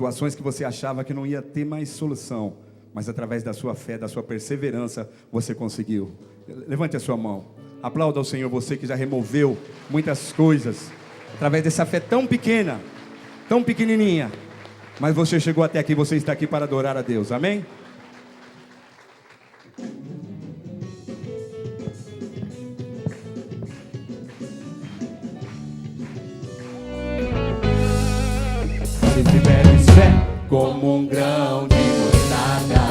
situações que você achava que não ia ter mais solução, mas através da sua fé, da sua perseverança, você conseguiu. Levante a sua mão, aplauda ao Senhor, você que já removeu muitas coisas, através dessa fé tão pequena, tão pequenininha, mas você chegou até aqui, você está aqui para adorar a Deus, amém? Se tiveres fé como um grão de mostarda,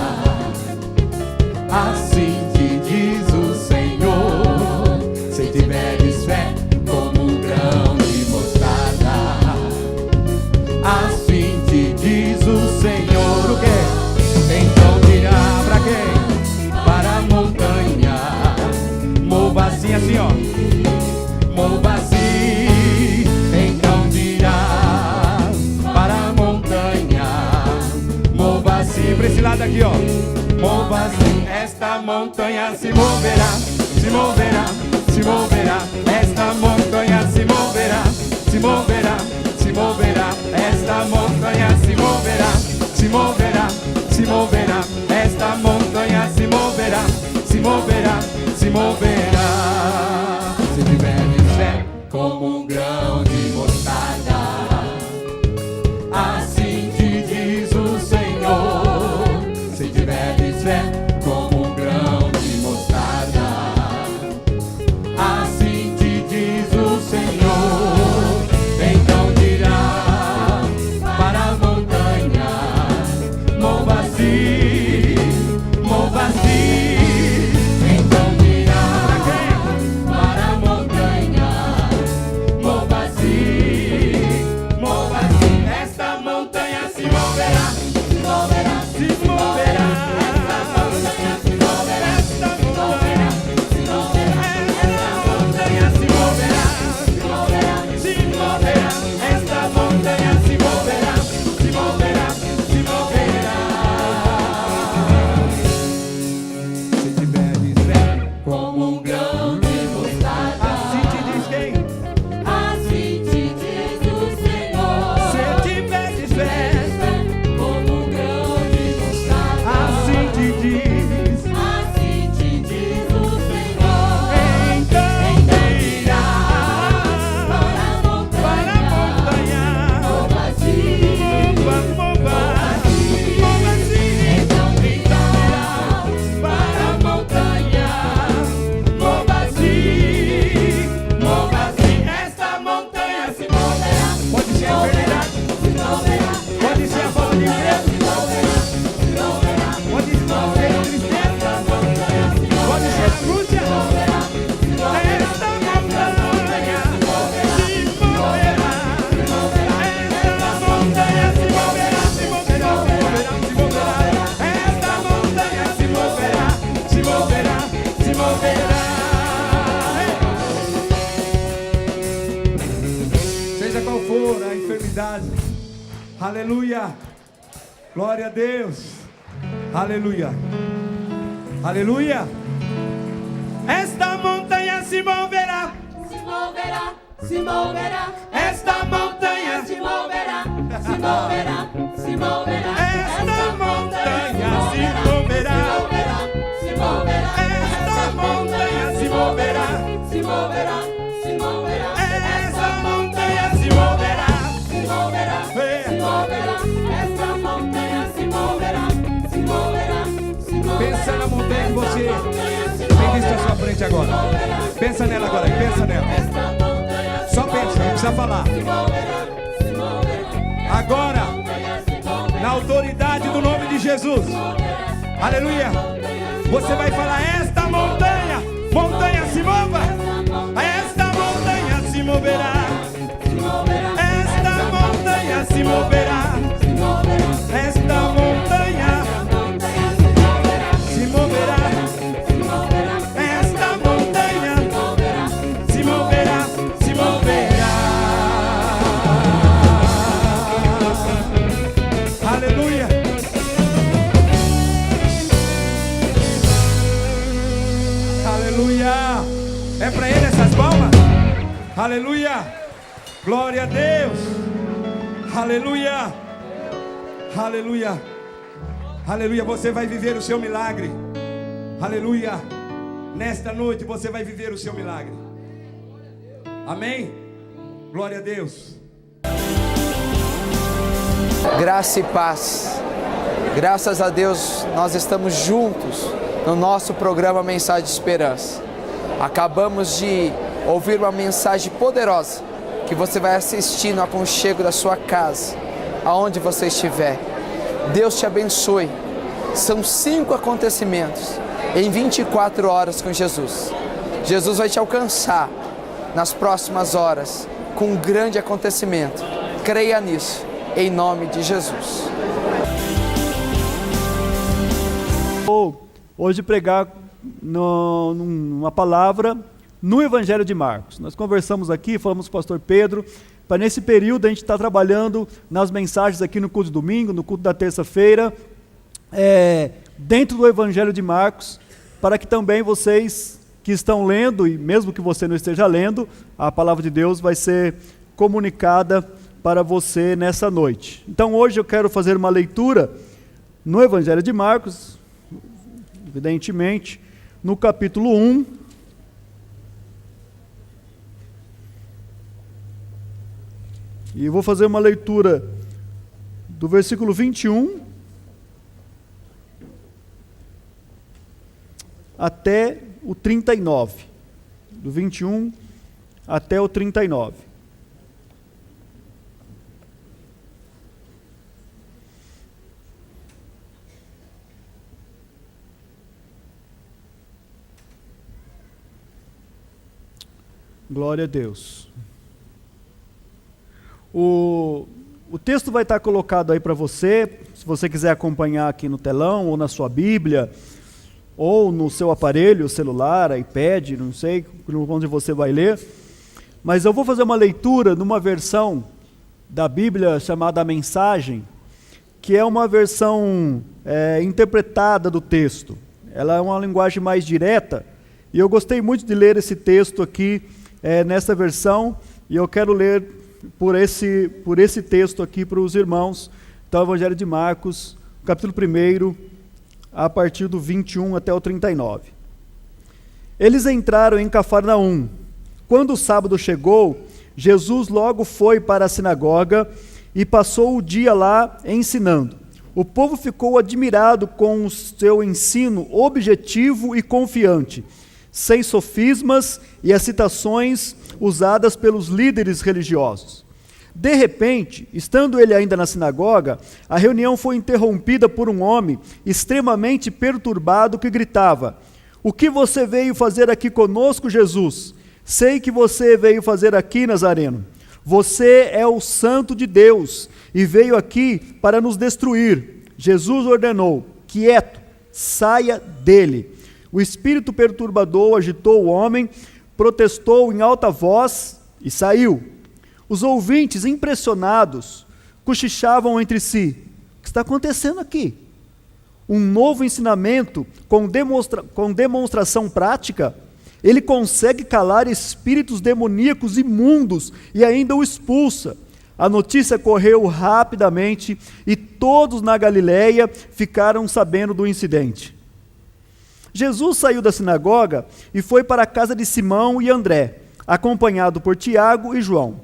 assim te diz o Senhor. Se tiveres fé como um grão de mostarda, assim te diz o Senhor. O quê? Então dirá pra quem? Para a montanha, mova assim, assim ó, mova assim. Então dirá para a montanha, mova assim. Pra esse lado aqui ó, mova assim. Esta montanha se moverá, se moverá, se moverá. Esta montanha se moverá, se moverá, se moverá. Esta montanha se moverá, se moverá, se moverá. Esta montanha se moverá, se moverá, se moverá. Se tiveres fé como um grão de mostarda, assim te diz o Senhor. Se tiveres fé como um grão de mostarda, assim te diz o Senhor. Então dirá para a montanha, mova-se, mova-se. Então dirá para a montanha, mova-se, mova-se. Esta montanha se moverá, se moverá, se moverá. Esta montanha se moverá, esta montanha se moverá. Esta montanha se moverá, se moverá, se moverá. Esta montanha se moverá, se moverá, se moverá. Se tiveres fé como um grão de mostarda, Assim te diz quem? assim te diz o Senhor. Se tiveres fé, Como um grão de mostarda, assim te diz. assim te diz o Senhor. Então Dirá para a montanha, mova-se, mova-se. Então dirá para a montanha, mova-se, mova-se. Esta montanha se moverá, pode ser a enfermidade, se moverá, pode ser a falta de emprego, se moverá, se moverá. pode ser a tristeza, pode ser a angústia. Esta montanha se moverá. Esta montanha se moverá, se moverá, se moverá, se moverá. Esta montanha se moverá, se moverá, se moverá. Seja qual for a enfermidade, aleluia, glória a Deus, aleluia, aleluia. Esta montanha se moverá, Se moverá, se moverá. esta montanha Se moverá, se moverá, se moverá. Esta montanha se moverá, se moverá. esta montanha se moverá, Se moverá, se moverá. esta montanha se moverá, Se moverá, se moverá. Esta montanha se moverá, se moverá, se moverá. Pensa na montanha que você Se tem visto à sua frente agora. Pensa nela agora, pensa nela. Esta montanha se Só pensa, não precisa falar. moverá, se moverá. Agora, na autoridade do nome de Jesus, aleluia, você vai falar: esta montanha, montanha se mova, esta montanha se moverá, esta montanha se moverá, esta montanha se moverá, esta montanha se moverá, se moverá. Aleluia. Aleluia. É para ele essas palmas? Aleluia. Glória a Deus. Aleluia. Aleluia. Aleluia. Você vai viver o seu milagre. Aleluia. Nesta noite você vai viver o seu milagre. Amém? Glória a Deus. Graça e paz. Graças a Deus nós estamos juntos no nosso programa Mensagem de Esperança. Acabamos de ouvir uma mensagem poderosa que você vai assistir no aconchego da sua casa, aonde você estiver. Deus te abençoe. São 5 acontecimentos em 24 horas com Jesus. Jesus vai te alcançar nas próximas horas com um grande acontecimento. Creia nisso, em nome de Jesus. Vou hoje pregar numa palavra no Evangelho de Marcos. Nós conversamos aqui, falamos com o pastor Pedro, para nesse período a gente estar trabalhando nas mensagens aqui no culto de domingo, no culto da terça-feira, dentro do Evangelho de Marcos, para que também vocês que estão lendo, e mesmo que você não esteja lendo, a palavra de Deus vai ser comunicada para você nessa noite. Então hoje eu quero fazer uma leitura no Evangelho de Marcos, evidentemente, no capítulo 1, e vou fazer uma leitura do versículo 21 até o 39. Do 21 até o 39. Glória a Deus. O texto vai estar colocado aí para você, se você quiser acompanhar aqui no telão, ou na sua Bíblia, ou no seu aparelho, celular, iPad, não sei onde você vai ler. Mas eu vou fazer uma leitura numa versão da Bíblia chamada Mensagem, que é uma versão interpretada do texto. Ela é uma linguagem mais direta, e eu gostei muito de ler esse texto aqui, nessa versão, e eu quero ler por esse texto aqui para os irmãos. Então, o Evangelho de Marcos, capítulo 1, a partir do 21 até o 39. Eles entraram em Cafarnaum. Quando o sábado chegou, Jesus logo foi para a sinagoga e passou o dia lá ensinando. O povo ficou admirado com o seu ensino objetivo e confiante, sem sofismas e excitações usadas pelos líderes religiosos. De repente, estando ele ainda na sinagoga, a reunião foi interrompida por um homem extremamente perturbado que gritava: "O que você veio fazer aqui conosco, Jesus? Sei que você veio fazer aqui, Nazareno. Você é o Santo de Deus e veio aqui para nos destruir." Jesus ordenou: "Quieto, saia dele." O espírito perturbador agitou o homem, protestou em alta voz e saiu. Os ouvintes, impressionados, cochichavam entre si: "O que está acontecendo aqui? Um novo ensinamento com demonstração prática? Ele consegue calar espíritos demoníacos imundos e ainda o expulsa." A notícia correu rapidamente e todos na Galileia ficaram sabendo do incidente. Jesus saiu da sinagoga e foi para a casa de Simão e André, acompanhado por Tiago e João.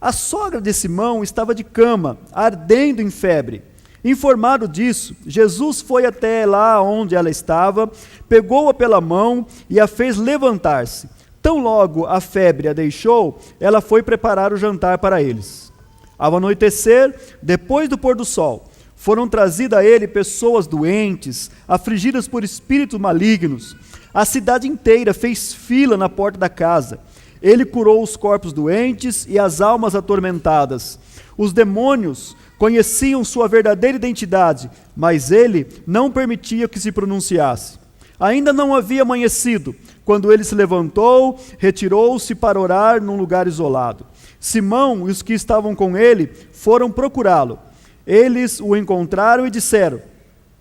A sogra de Simão estava de cama, ardendo em febre. Informado disso, Jesus foi até lá onde ela estava, pegou-a pela mão e a fez levantar-se. Tão logo a febre a deixou, ela foi preparar o jantar para eles. Ao anoitecer, depois do pôr do sol, foram trazidas a ele pessoas doentes, afligidas por espíritos malignos. A cidade inteira fez fila na porta da casa. Ele curou os corpos doentes e as almas atormentadas. Os demônios conheciam sua verdadeira identidade, mas ele não permitia que se pronunciasse. Ainda não havia amanhecido, quando ele se levantou, retirou-se para orar num lugar isolado. Simão e os que estavam com ele foram procurá-lo. Eles o encontraram e disseram: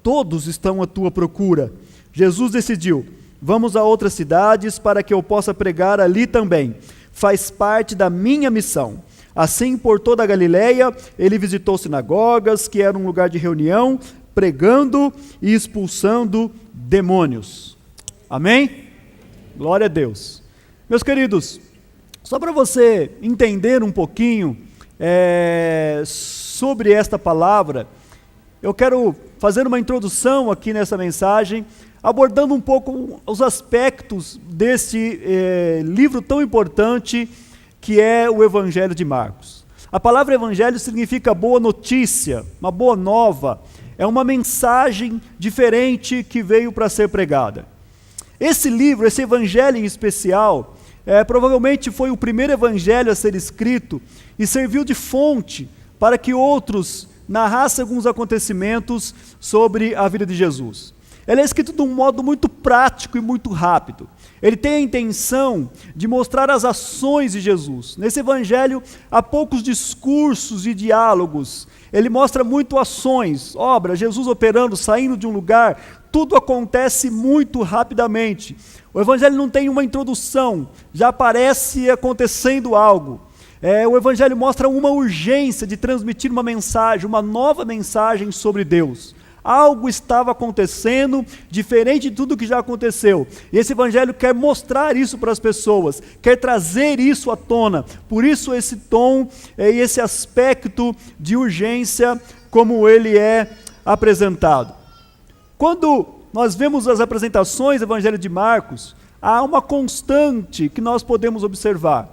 "Todos estão à tua procura." Jesus decidiu: "Vamos a outras cidades para que eu possa pregar ali também. Faz parte da minha missão." Assim, por toda a Galileia, ele visitou sinagogas, que era um lugar de reunião, pregando e expulsando demônios. Amém? Glória a Deus. Meus queridos, só para você entender um pouquinho sobre esta palavra, eu quero fazer uma introdução aqui nessa mensagem, abordando um pouco os aspectos desse livro tão importante que é o Evangelho de Marcos. A palavra evangelho significa boa notícia, uma boa nova, é uma mensagem diferente que veio para ser pregada. Esse livro, esse evangelho em especial, provavelmente foi o primeiro evangelho a ser escrito e serviu de fonte para que outros narrassem alguns acontecimentos sobre a vida de Jesus. Ele é escrito de um modo muito prático e muito rápido. Ele tem a intenção de mostrar as ações de Jesus. Nesse evangelho há poucos discursos e diálogos. Ele mostra muito ações, obras, Jesus operando, saindo de um lugar. Tudo acontece muito rapidamente. O evangelho não tem uma introdução, já aparece acontecendo algo. O evangelho mostra uma urgência de transmitir uma mensagem, uma nova mensagem sobre Deus. Algo estava acontecendo, diferente de tudo que já aconteceu. E esse evangelho quer mostrar isso para as pessoas, quer trazer isso à tona. Por isso esse tom e esse aspecto de urgência, como ele é apresentado. Quando nós vemos as apresentações do Evangelho de Marcos, há uma constante que nós podemos observar.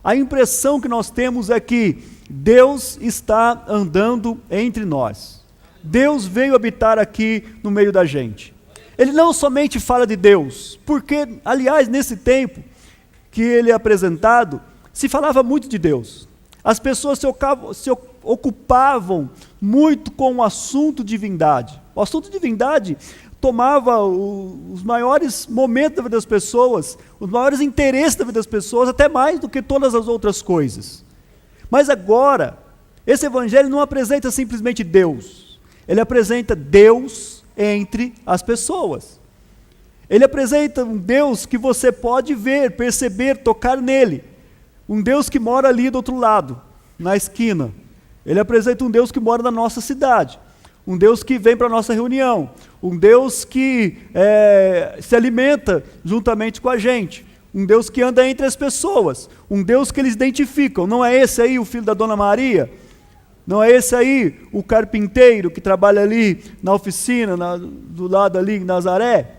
A impressão que nós temos é que Deus está andando entre nós. Deus veio habitar aqui no meio da gente. Ele não somente fala de Deus, porque, aliás, nesse tempo que ele é apresentado, se falava muito de Deus. As pessoas se ocupavam muito com o assunto divindade. O assunto divindade tomava os maiores momentos da vida das pessoas, os maiores interesses da vida das pessoas, até mais do que todas as outras coisas. Mas agora, esse evangelho não apresenta simplesmente Deus. Ele apresenta Deus entre as pessoas. Ele apresenta um Deus que você pode ver, perceber, tocar nele. Um Deus que mora ali do outro lado, na esquina. Ele apresenta um Deus que mora na nossa cidade. Um Deus que vem para a nossa reunião. Um Deus que se alimenta juntamente com a gente. Um Deus que anda entre as pessoas. Um Deus que eles identificam. Não é esse aí o filho da Dona Maria? Não é esse aí o carpinteiro que trabalha ali na oficina, do lado ali em Nazaré?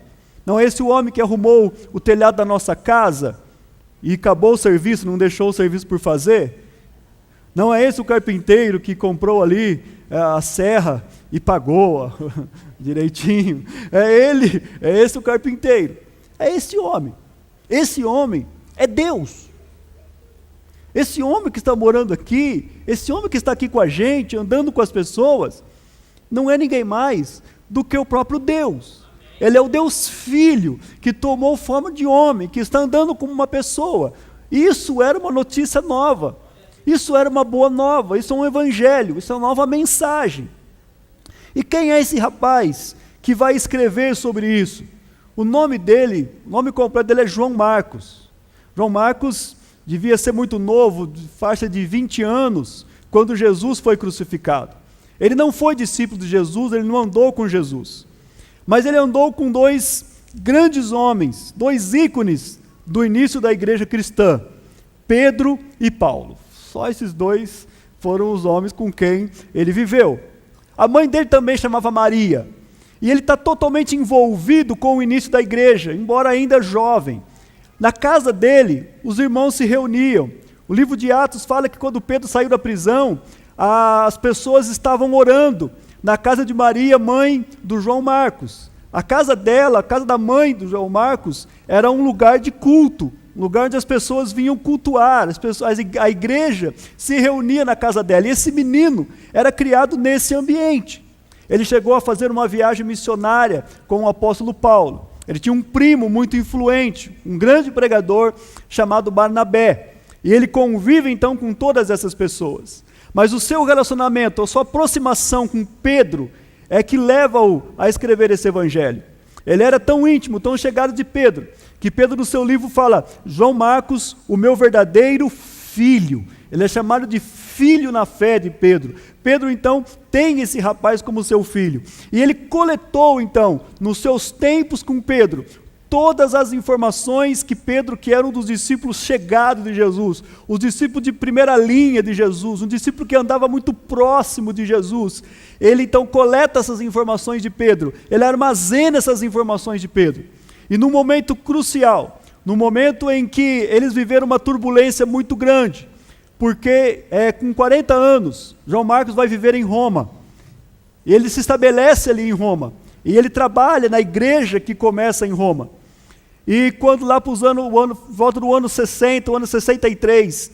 Não é esse o homem que arrumou o telhado da nossa casa e acabou o serviço, não deixou o serviço por fazer? Não é esse o carpinteiro que comprou ali a serra e pagou direitinho? É esse o carpinteiro. É esse homem. Esse homem é Deus. Esse homem que está morando aqui, esse homem que está aqui com a gente, andando com as pessoas, não é ninguém mais do que o próprio Deus. Ele é o Deus Filho, que tomou forma de homem, que está andando como uma pessoa. Isso era uma notícia nova. Isso era uma boa nova. Isso é um evangelho. Isso é uma nova mensagem. E quem é esse rapaz que vai escrever sobre isso? O nome dele, o nome completo dele é João Marcos. João Marcos devia ser muito novo, faixa de 20 anos, quando Jesus foi crucificado. Ele não foi discípulo de Jesus, ele não andou com Jesus. Mas ele andou com dois grandes homens, dois ícones do início da igreja cristã, Pedro e Paulo. Só esses dois foram os homens com quem ele viveu. A mãe dele também chamava Maria. E ele está totalmente envolvido com o início da igreja, embora ainda jovem. Na casa dele, os irmãos se reuniam. O livro de Atos fala que quando Pedro saiu da prisão, as pessoas estavam orando na casa de Maria, mãe do João Marcos. A casa dela, a casa da mãe do João Marcos, era um lugar de culto, um lugar onde as pessoas vinham cultuar, a igreja se reunia na casa dela. E esse menino era criado nesse ambiente. Ele chegou a fazer uma viagem missionária com o apóstolo Paulo. Ele tinha um primo muito influente, um grande pregador chamado Barnabé. E ele convive então com todas essas pessoas. Mas o seu relacionamento, a sua aproximação com Pedro, é que leva-o a escrever esse evangelho. Ele era tão íntimo, tão chegado de Pedro, que Pedro no seu livro fala: João Marcos, o meu verdadeiro filho. Ele é chamado de filho na fé de Pedro. Pedro, então, tem esse rapaz como seu filho. E ele coletou, então, nos seus tempos com Pedro, todas as informações que Pedro, que era um dos discípulos chegados de Jesus, os discípulos de primeira linha de Jesus, um discípulo que andava muito próximo de Jesus, ele então coleta essas informações de Pedro, ele armazena essas informações de Pedro. E num momento crucial, no momento em que eles viveram uma turbulência muito grande, porque com 40 anos, João Marcos vai viver em Roma, e ele se estabelece ali em Roma, e ele trabalha na igreja que começa em Roma. E quando lá para volta do ano 60, o ano 63,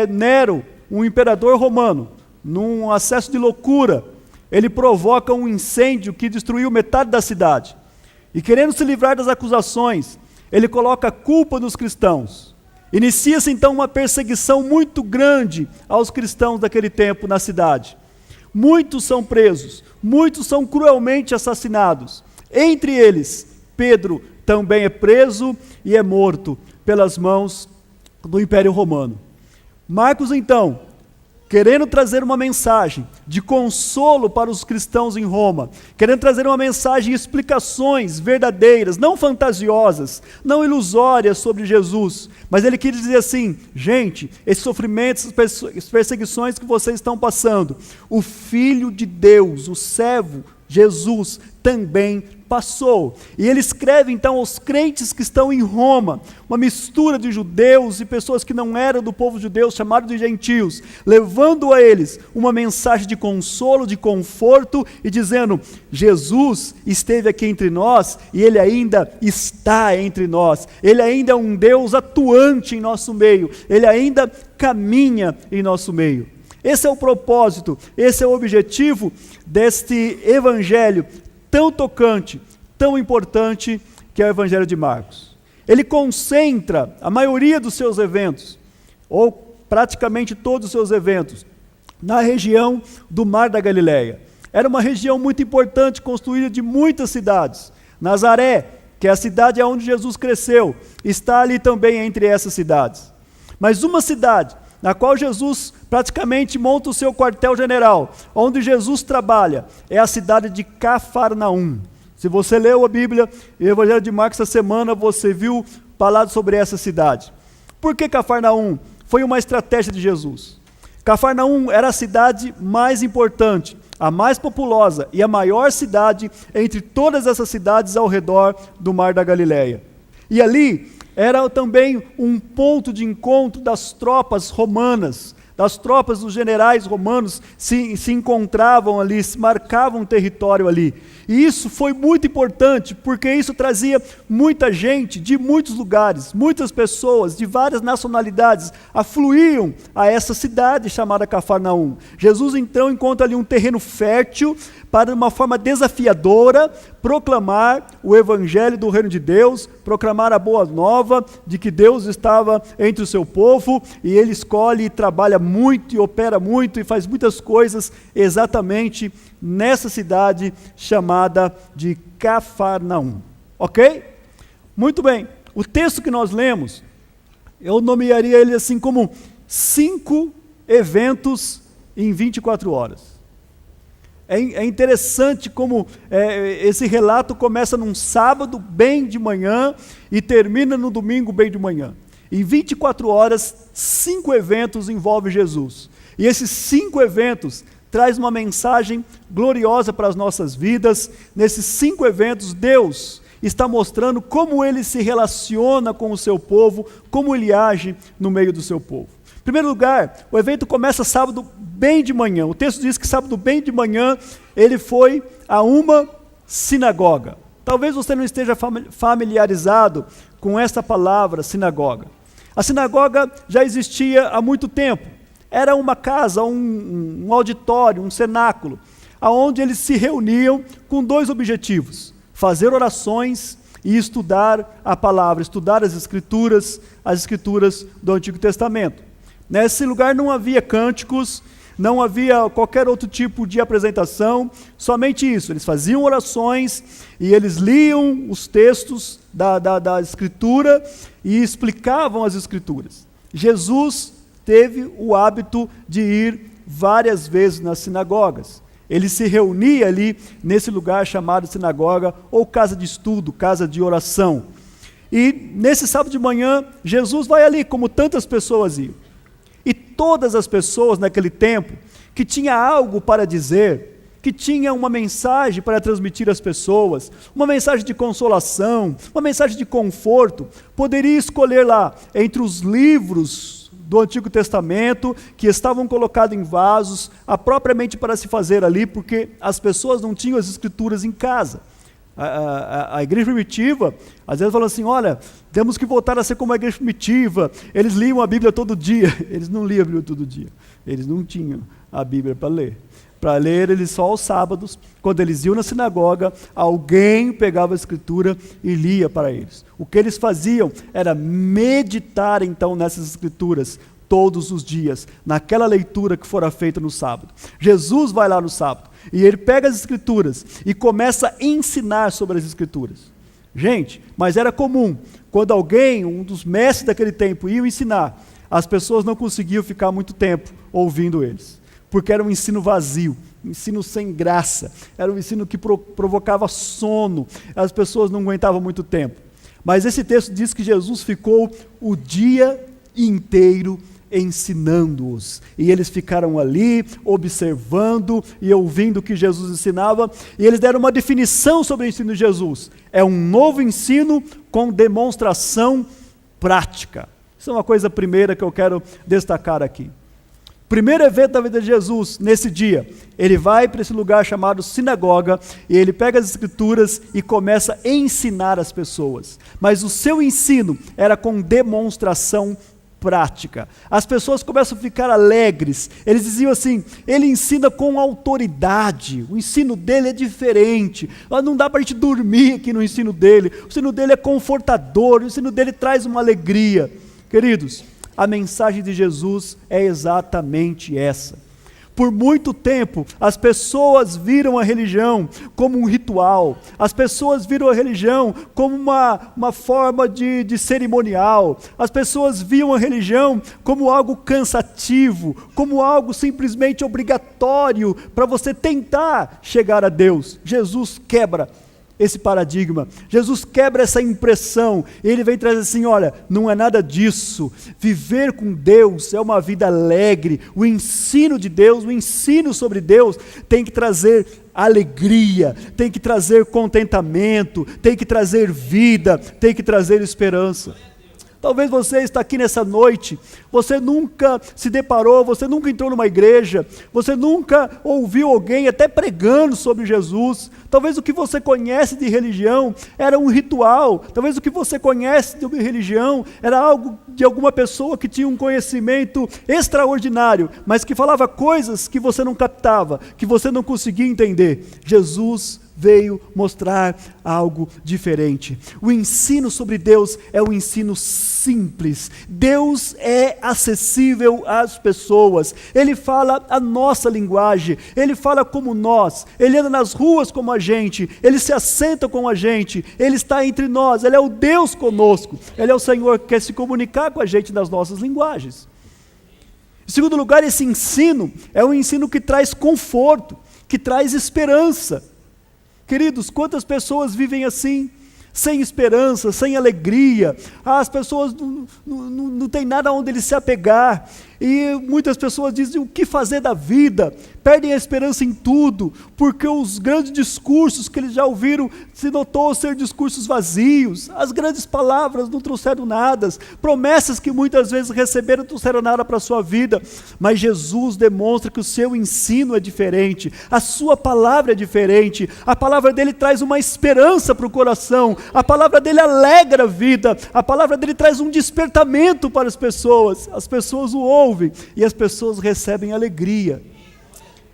Nero, um imperador romano, num acesso de loucura, ele provoca um incêndio que destruiu metade da cidade. E querendo se livrar das acusações, ele coloca a culpa nos cristãos. Inicia-se então uma perseguição muito grande aos cristãos daquele tempo na cidade. Muitos são presos, muitos são cruelmente assassinados. Entre eles, Pedro também é preso e é morto pelas mãos do Império Romano. Marcos, então, querendo trazer uma mensagem de consolo para os cristãos em Roma, querendo trazer uma mensagem e explicações verdadeiras, não fantasiosas, não ilusórias sobre Jesus, mas ele quis dizer assim: gente, esses sofrimentos, essas perseguições que vocês estão passando, o Filho de Deus, o servo Jesus, também passou. E ele escreve então aos crentes que estão em Roma, uma mistura de judeus e pessoas que não eram do povo judeu, chamados de gentios, levando a eles uma mensagem de consolo, de conforto, e dizendo: Jesus esteve aqui entre nós e ele ainda está entre nós, ele ainda é um Deus atuante em nosso meio, ele ainda caminha em nosso meio. Esse é o propósito, esse é o objetivo deste evangelho tão tocante, tão importante, que é o evangelho de Marcos. Ele concentra a maioria dos seus eventos, ou praticamente todos os seus eventos, na região do Mar da Galileia. Era uma região muito importante, construída de muitas cidades. Nazaré, que é a cidade onde Jesus cresceu, está ali também entre essas cidades. Mas uma cidade na qual Jesus praticamente monta o seu quartel-general, onde Jesus trabalha, é a cidade de Cafarnaum. Se você leu a Bíblia e o Evangelho de Marcos essa semana, você viu falado sobre essa cidade. Por que Cafarnaum? Foi uma estratégia de Jesus. Cafarnaum era a cidade mais importante, a mais populosa e a maior cidade entre todas essas cidades ao redor do Mar da Galileia. E ali era também um ponto de encontro das tropas romanas, das tropas dos generais romanos se encontravam ali, se marcavam um território ali. E isso foi muito importante, porque isso trazia muita gente de muitos lugares, muitas pessoas de várias nacionalidades afluíam a essa cidade chamada Cafarnaum. Jesus então encontra ali um terreno fértil para, de uma forma desafiadora, proclamar o evangelho do reino de Deus, proclamar a boa nova de que Deus estava entre o seu povo, e ele escolhe e trabalha muito e opera muito e faz muitas coisas exatamente nessa cidade chamada de Cafarnaum. Ok? Muito bem. O texto que nós lemos, eu nomearia ele assim como 5 eventos em 24 horas. É interessante como esse relato começa num sábado bem de manhã e termina no domingo bem de manhã. Em 24 horas, 5 eventos envolvem Jesus. E esses 5 eventos traz uma mensagem gloriosa para as nossas vidas. Nesses 5 eventos, Deus está mostrando como ele se relaciona com o seu povo, como ele age no meio do seu povo. Em primeiro lugar, o evento começa sábado bem de manhã. O texto diz que sábado bem de manhã ele foi a uma sinagoga. Talvez você não esteja familiarizado com essa palavra sinagoga. A sinagoga já existia há muito tempo. Era uma casa, um auditório, um cenáculo, onde eles se reuniam com 2 objetivos: fazer orações e estudar a palavra, estudar as escrituras do Antigo Testamento. Nesse lugar não havia cânticos, não havia qualquer outro tipo de apresentação, somente isso. Eles faziam orações e eles liam os textos da Escritura e explicavam as Escrituras. Jesus teve o hábito de ir várias vezes nas sinagogas. Ele se reunia ali nesse lugar chamado sinagoga ou casa de estudo, casa de oração. E nesse sábado de manhã, Jesus vai ali, como tantas pessoas iam. E todas as pessoas naquele tempo que tinha algo para dizer, que tinha uma mensagem para transmitir às pessoas, uma mensagem de consolação, uma mensagem de conforto, poderia escolher lá entre os livros do Antigo Testamento que estavam colocados em vasos, propriamente para se fazer ali, porque as pessoas não tinham as escrituras em casa. A igreja primitiva, às vezes falam assim, olha, temos que voltar a ser como a igreja primitiva, eles liam a Bíblia todo dia. Eles não liam a Bíblia todo dia, eles não tinham a Bíblia para ler. Para ler eles só aos sábados, quando eles iam na sinagoga, alguém pegava a escritura e lia para eles. O que eles faziam era meditar então nessas escrituras todos os dias, naquela leitura que fora feita no sábado. Jesus vai lá no sábado e ele pega as escrituras e começa a ensinar sobre as escrituras. Gente, mas era comum, quando alguém, um dos mestres daquele tempo, ia ensinar, as pessoas não conseguiam ficar muito tempo ouvindo eles, porque era um ensino vazio, um ensino sem graça, era um ensino que provocava sono, as pessoas não aguentavam muito tempo. Mas esse texto diz que Jesus ficou o dia inteiro ensinando-os, e eles ficaram ali, observando e ouvindo o que Jesus ensinava, e eles deram uma definição sobre o ensino de Jesus, é um novo ensino com demonstração prática. Isso é uma coisa primeira que eu quero destacar aqui. Primeiro evento da vida de Jesus, nesse dia, ele vai para esse lugar chamado sinagoga, e ele pega as escrituras e começa a ensinar as pessoas, mas o seu ensino era com demonstração prática. As pessoas começam a ficar alegres, eles diziam assim, ele ensina com autoridade, o ensino dele é diferente, não dá para a gente dormir aqui no ensino dele, o ensino dele é confortador, o ensino dele traz uma alegria. Queridos, a mensagem de Jesus é exatamente essa. Por muito tempo, as pessoas viram a religião como um ritual, as pessoas viram a religião como uma forma de cerimonial, as pessoas viam a religião como algo cansativo, como algo simplesmente obrigatório para você tentar chegar a Deus. Jesus quebra esse paradigma, Jesus quebra essa impressão, ele vem trazer assim, olha, não é nada disso, viver com Deus é uma vida alegre, o ensino de Deus, o ensino sobre Deus tem que trazer alegria, tem que trazer contentamento, tem que trazer vida, tem que trazer esperança. Talvez você está aqui nessa noite, você nunca se deparou, você nunca entrou numa igreja, você nunca ouviu alguém até pregando sobre Jesus. Talvez o que você conhece de religião era um ritual, talvez o que você conhece de religião era algo de alguma pessoa que tinha um conhecimento extraordinário, mas que falava coisas que você não captava, que você não conseguia entender. Jesus veio mostrar algo diferente. O ensino sobre Deus é um ensino simples. Deus é acessível às pessoas. Ele fala a nossa linguagem. Ele fala como nós. Ele anda nas ruas como a gente. Ele se assenta com a gente. Ele está entre nós. Ele é o Deus conosco. Ele é o Senhor que quer se comunicar com a gente nas nossas linguagens. Em segundo lugar, esse ensino é um ensino que traz conforto, que traz esperança. Queridos, quantas pessoas vivem assim, sem esperança, sem alegria, as pessoas não têm nada onde eles se apegar, e muitas pessoas dizem o que fazer da vida, perdem a esperança em tudo, porque os grandes discursos que eles já ouviram se notou ser discursos vazios, as grandes palavras não trouxeram nada, promessas que muitas vezes receberam não trouxeram nada para a sua vida, mas Jesus demonstra que o seu ensino é diferente, a sua palavra é diferente, a palavra dele traz uma esperança para o coração, a palavra dele alegra a vida, a palavra dele traz um despertamento para as pessoas o ouvem e as pessoas recebem alegria.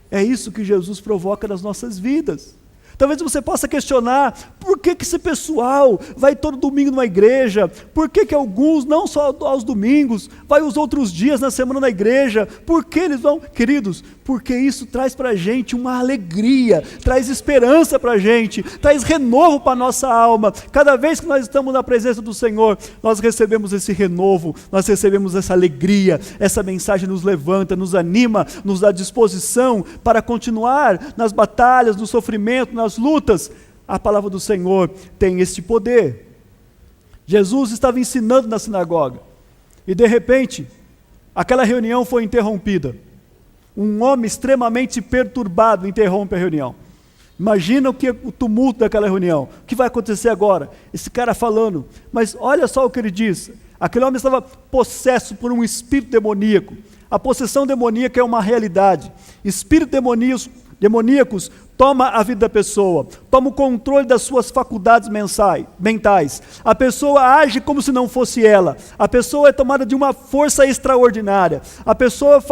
É isso que Jesus provoca nas nossas vidas. Talvez você possa questionar, por que esse pessoal vai todo domingo numa igreja? Por que alguns, não só aos domingos, vai os outros dias na semana na igreja? Por que eles vão? Queridos, porque isso traz para a gente uma alegria, traz esperança para a gente, traz renovo para a nossa alma. Cada vez que nós estamos na presença do Senhor, nós recebemos esse renovo, nós recebemos essa alegria, essa mensagem nos levanta, nos anima, nos dá disposição para continuar nas batalhas, no sofrimento, nas lutas. A palavra do Senhor tem este poder. Jesus estava ensinando na sinagoga e de repente aquela reunião foi interrompida. Um homem extremamente perturbado interrompe a reunião. Imagina o tumulto daquela reunião. O que vai acontecer agora? Esse cara falando, mas olha só o que ele diz. Aquele homem estava possesso por um espírito demoníaco. A possessão demoníaca é uma realidade. Espíritos demoníacos toma a vida da pessoa, toma o controle das suas faculdades mentais. A pessoa age como se não fosse ela. A pessoa é tomada de uma força extraordinária. A pessoa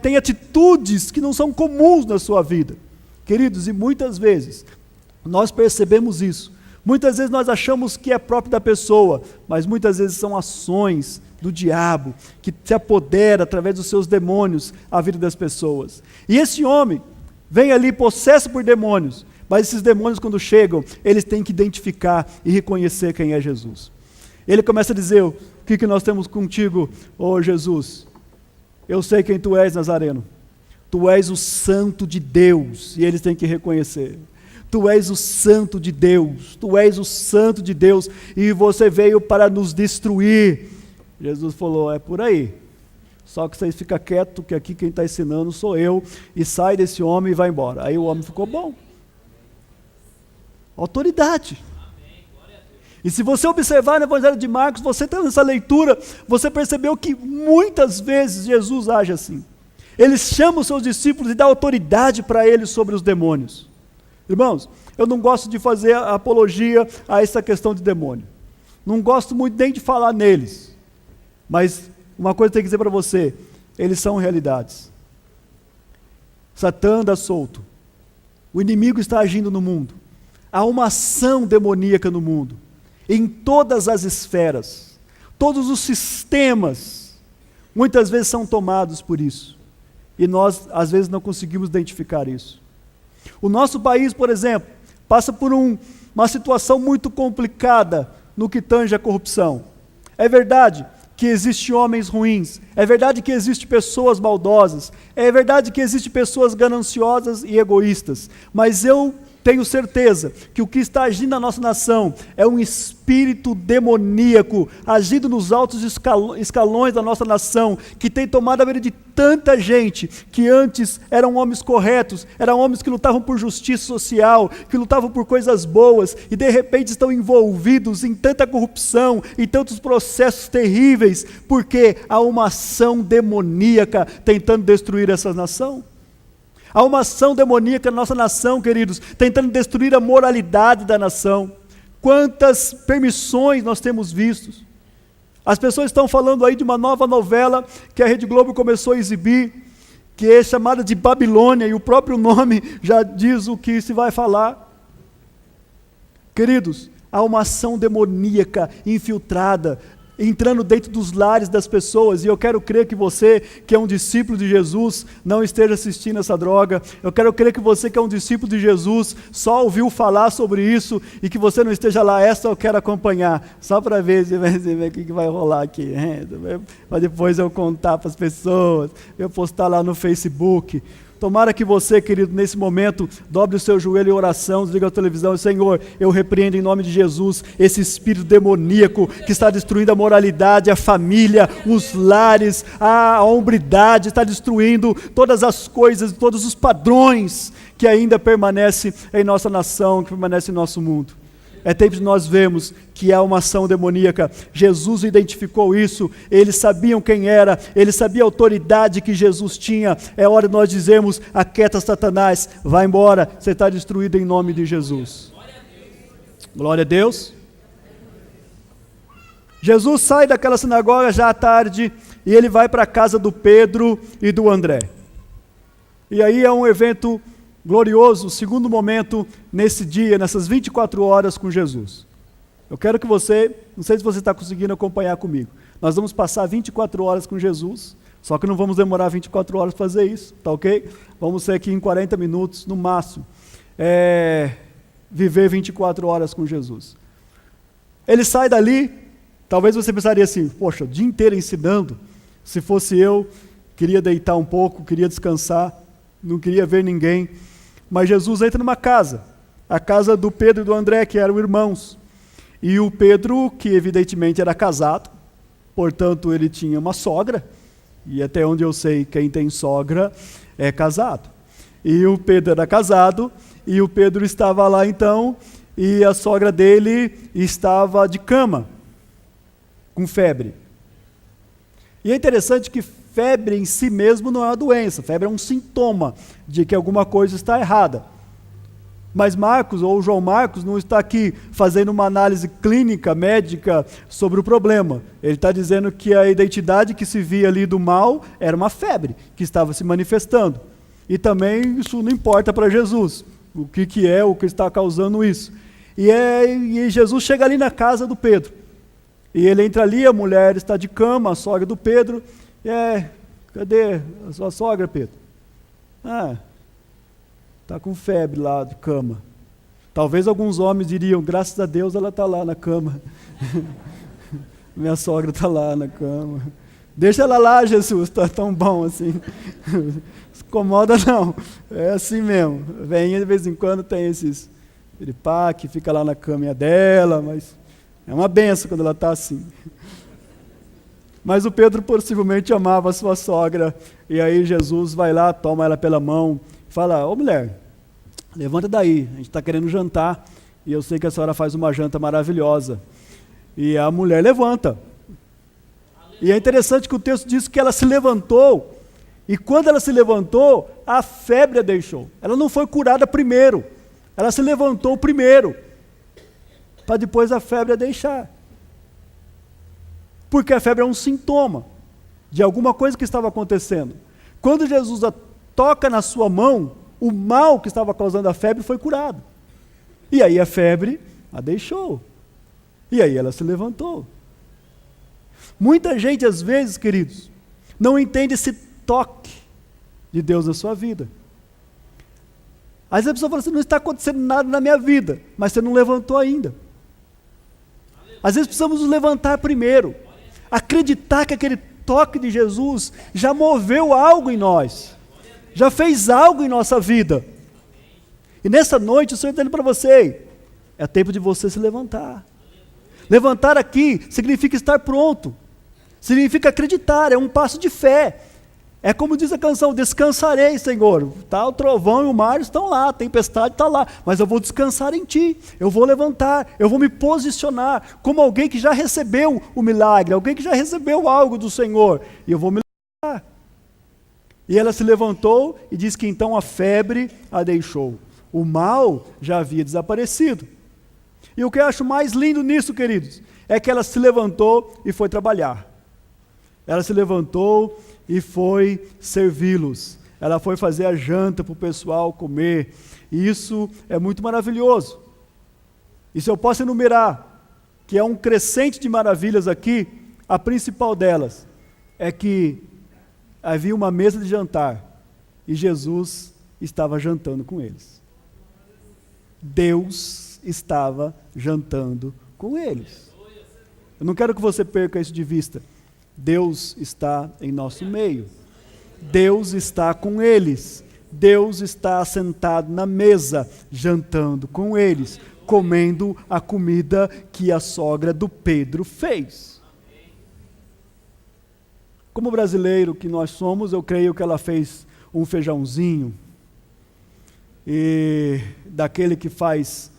tem atitudes que não são comuns na sua vida. Queridos, e muitas vezes nós percebemos isso. Muitas vezes nós achamos que é próprio da pessoa, mas muitas vezes são ações do diabo que se apodera através dos seus demônios a vida das pessoas. E esse homem vem ali possesso por demônios, mas esses demônios quando chegam, eles têm que identificar e reconhecer quem é Jesus. Ele começa a dizer, o que nós temos contigo, ó Jesus? Eu sei quem tu és, Nazareno. Tu és o santo de Deus, e eles têm que reconhecer. Tu és o santo de Deus, tu és o santo de Deus, e você veio para nos destruir. Jesus falou, é por aí. Só que vocês ficam quietos, que aqui quem está ensinando sou eu, e sai desse homem e vai embora. Aí o homem ficou bom. Autoridade. E se você observar no Evangelho de Marcos, você está nessa leitura, você percebeu que muitas vezes Jesus age assim. Ele chama os seus discípulos e dá autoridade para eles sobre os demônios. Irmãos, eu não gosto de fazer apologia a essa questão de demônio. Não gosto muito nem de falar neles. Mas uma coisa eu tenho que dizer para você, eles são realidades. Satã anda solto. O inimigo está agindo no mundo. Há uma ação demoníaca no mundo. Em todas as esferas. Todos os sistemas, muitas vezes são tomados por isso. E nós, às vezes, não conseguimos identificar isso. O nosso país, por exemplo, passa por uma situação muito complicada no que tange a corrupção. É verdade que existem homens ruins, é verdade que existem pessoas maldosas, é verdade que existem pessoas gananciosas e egoístas, mas eu tenho certeza que o que está agindo na nossa nação é um espírito demoníaco, agindo nos altos escalões da nossa nação, que tem tomado a vida de tanta gente, que antes eram homens corretos, eram homens que lutavam por justiça social, que lutavam por coisas boas, e de repente estão envolvidos em tanta corrupção, em tantos processos terríveis, porque há uma ação demoníaca tentando destruir essa nação. Há uma ação demoníaca na nossa nação, queridos, tentando destruir a moralidade da nação. Quantas permissões nós temos visto. As pessoas estão falando aí de uma nova novela que a Rede Globo começou a exibir, que é chamada de Babilônia, e o próprio nome já diz o que se vai falar. Queridos, há uma ação demoníaca infiltrada, entrando dentro dos lares das pessoas, e eu quero crer que você, que é um discípulo de Jesus, não esteja assistindo essa droga. Eu quero crer que você, que é um discípulo de Jesus, só ouviu falar sobre isso, e que você não esteja lá. Essa eu quero acompanhar, só para ver o que vai rolar aqui, para depois eu contar para as pessoas, eu postar lá no Facebook. Tomara que você, querido, nesse momento, dobre o seu joelho em oração, desliga a televisão, Senhor, eu repreendo em nome de Jesus esse espírito demoníaco que está destruindo a moralidade, a família, os lares, a hombridade, está destruindo todas as coisas, todos os padrões que ainda permanecem em nossa nação, que permanecem em nosso mundo. É tempo de nós vermos que há uma ação demoníaca. Jesus identificou isso, eles sabiam quem era, eles sabiam a autoridade que Jesus tinha. É hora de nós dizermos, aquieta Satanás, vai embora, você está destruído em nome de Jesus. Glória a Deus. Jesus sai daquela sinagoga já à tarde, e ele vai para a casa do Pedro e do André. E aí é um evento glorioso, o segundo momento nesse dia, nessas 24 horas com Jesus. Eu quero que você, não sei se você está conseguindo acompanhar comigo, nós vamos passar 24 horas com Jesus, só que não vamos demorar 24 horas para fazer isso, tá ok? Vamos ser aqui em 40 minutos no máximo. Viver 24 horas com Jesus. Ele sai dali, talvez você pensaria assim, poxa, o dia inteiro ensinando, se fosse eu, queria deitar um pouco, queria descansar, não queria ver ninguém, mas Jesus entra numa casa, a casa do Pedro e do André, que eram irmãos, e o Pedro, que evidentemente era casado, portanto ele tinha uma sogra, e até onde eu sei, quem tem sogra é casado, e o Pedro era casado, e o Pedro estava lá então, e a sogra dele estava de cama, com febre. E é interessante que febre em si mesmo não é uma doença, febre é um sintoma de que alguma coisa está errada. Mas Marcos, ou João Marcos, não está aqui fazendo uma análise clínica, médica, sobre o problema. Ele está dizendo que a identidade que se via ali do mal era uma febre que estava se manifestando. E também isso não importa para Jesus, o que é, o que está causando isso. E Jesus chega ali na casa do Pedro. E ele entra ali, a mulher está de cama, a sogra do Pedro. Cadê a sua sogra, Pedro? Está com febre lá de cama. Talvez alguns homens diriam, graças a Deus ela está lá na cama. Minha sogra está lá na cama. Deixa ela lá, Jesus, está tão bom assim. Se incomoda não, é assim mesmo. Vem de vez em quando tem esses piripaque, fica lá na caminha dela, mas é uma benção quando ela está assim. Mas o Pedro possivelmente amava a sua sogra, e aí Jesus vai lá, toma ela pela mão, fala, ô mulher, levanta daí, a gente está querendo jantar, e eu sei que a senhora faz uma janta maravilhosa. E a mulher levanta. E é interessante que o texto diz que ela se levantou, e quando ela se levantou, a febre a deixou. Ela não foi curada primeiro, ela se levantou primeiro, para depois a febre a deixar. Porque a febre é um sintoma de alguma coisa que estava acontecendo. Quando Jesus a toca na sua mão, o mal que estava causando a febre foi curado. E aí a febre a deixou. E aí ela se levantou. Muita gente, às vezes, queridos, não entende esse toque de Deus na sua vida. Às vezes a pessoa fala assim, não está acontecendo nada na minha vida, mas você não levantou ainda. Às vezes precisamos nos levantar primeiro, acreditar que aquele toque de Jesus já moveu algo em nós, já fez algo em nossa vida. E nessa noite o Senhor está dizendo para você, é tempo de você se levantar. Levantar aqui significa estar pronto, significa acreditar, é um passo de fé. É como diz a canção, descansarei, Senhor. Tá, o trovão e o mar estão lá, a tempestade está lá, mas eu vou descansar em Ti, eu vou levantar, eu vou me posicionar como alguém que já recebeu o milagre, alguém que já recebeu algo do Senhor, e eu vou me levantar. E ela se levantou e diz que então a febre a deixou. O mal já havia desaparecido. E o que eu acho mais lindo nisso, queridos, é que ela se levantou e foi trabalhar. Ela se levantou e foi servi-los. Ela foi fazer a janta para o pessoal comer. E isso é muito maravilhoso. E se eu posso enumerar, que é um crescente de maravilhas aqui, a principal delas é que havia uma mesa de jantar e Jesus estava jantando com eles. Deus estava jantando com eles. Eu não quero que você perca isso de vista. Deus está em nosso meio. Deus está com eles. Deus está sentado na mesa, jantando com eles, comendo a comida que a sogra do Pedro fez. Como brasileiro que nós somos, eu creio que ela fez um feijãozinho, e daquele que faz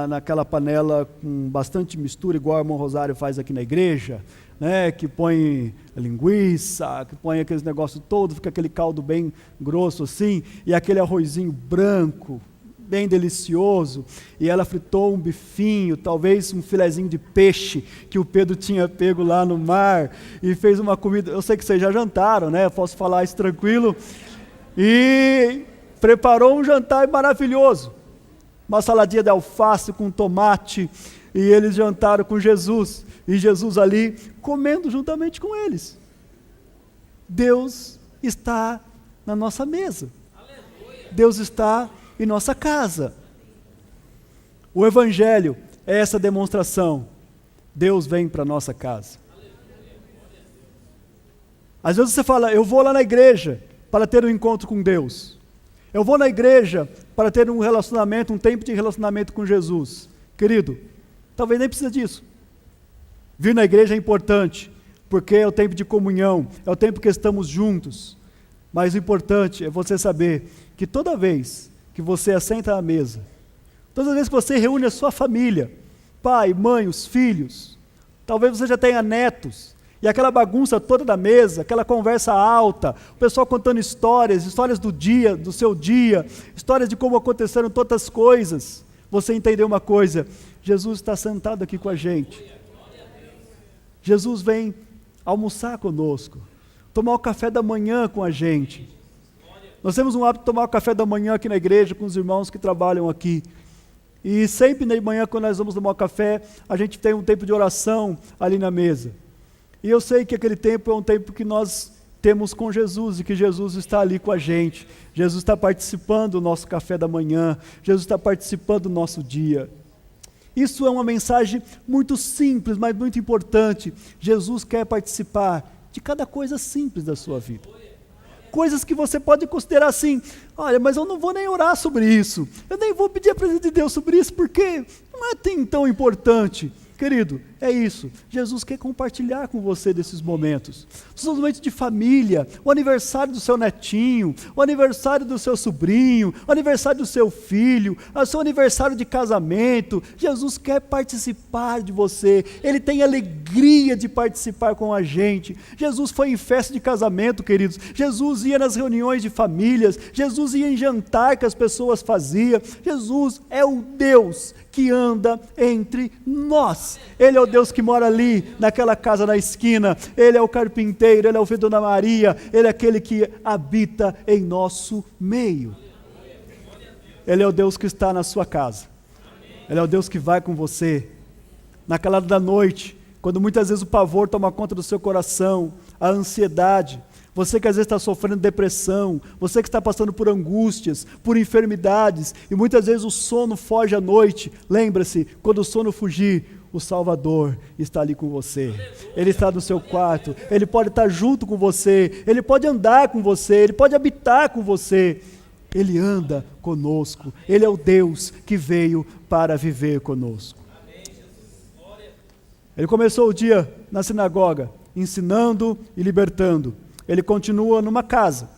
naquela panela com bastante mistura, igual o irmão Rosário faz aqui na igreja, né, que põe linguiça, que põe aqueles negócios todos, fica aquele caldo bem grosso assim, e aquele arrozinho branco, bem delicioso, e ela fritou um bifinho, talvez um filezinho de peixe, que o Pedro tinha pego lá no mar, e fez uma comida, eu sei que vocês já jantaram, né, eu posso falar isso tranquilo, e preparou um jantar maravilhoso, uma saladinha de alface com tomate, e eles jantaram com Jesus, e Jesus ali comendo juntamente com eles. Deus está na nossa mesa. Deus está em nossa casa. O Evangelho é essa demonstração. Deus vem para a nossa casa. Às vezes você fala, eu vou lá na igreja para ter um encontro com Deus. Eu vou na igreja para ter um relacionamento, um tempo de relacionamento com Jesus. Querido, talvez nem precisa disso. Vir na igreja é importante, porque é o tempo de comunhão, é o tempo que estamos juntos. Mas o importante é você saber que toda vez que você assenta à mesa, toda vez que você reúne a sua família, pai, mãe, os filhos, talvez você já tenha netos, e aquela bagunça toda da mesa, aquela conversa alta, o pessoal contando histórias do dia, do seu dia, histórias de como aconteceram tantas coisas, você entendeu uma coisa, Jesus está sentado aqui com a gente. Jesus vem almoçar conosco, tomar o café da manhã com a gente. Nós temos um hábito de tomar o café da manhã aqui na igreja com os irmãos que trabalham aqui. E sempre de manhã, quando nós vamos tomar o café, a gente tem um tempo de oração ali na mesa. E eu sei que aquele tempo é um tempo que nós temos com Jesus e que Jesus está ali com a gente. Jesus está participando do nosso café da manhã, Jesus está participando do nosso dia. Isso é uma mensagem muito simples, mas muito importante. Jesus quer participar de cada coisa simples da sua vida. Coisas que você pode considerar assim, olha, mas eu não vou nem orar sobre isso, eu nem vou pedir a presença de Deus sobre isso, porque não é tão importante. Querido, é isso. Jesus quer compartilhar com você desses momentos. Os momentos de família, o aniversário do seu netinho, o aniversário do seu sobrinho, o aniversário do seu filho, o seu aniversário de casamento. Jesus quer participar de você. Ele tem alegria de participar com a gente. Jesus foi em festa de casamento, queridos. Jesus ia nas reuniões de famílias. Jesus ia em jantar que as pessoas faziam. Jesus é o Deus que anda entre nós. Ele é o Deus que mora ali, naquela casa na esquina. Ele é o carpinteiro, Ele é o filho da Dona Maria, Ele é aquele que habita em nosso meio. Ele é o Deus que está na sua casa. Ele é o Deus que vai com você. Naquela hora da noite, quando muitas vezes o pavor toma conta do seu coração, a ansiedade, você que às vezes está sofrendo depressão, você que está passando por angústias, por enfermidades, e muitas vezes o sono foge à noite, lembre-se, quando o sono fugir, o Salvador está ali com você, Ele está no seu quarto, Ele pode estar junto com você, Ele pode andar com você, Ele pode habitar com você, Ele anda conosco, Ele é o Deus que veio para viver conosco. Ele começou o dia na sinagoga, ensinando e libertando. Ele continua numa casa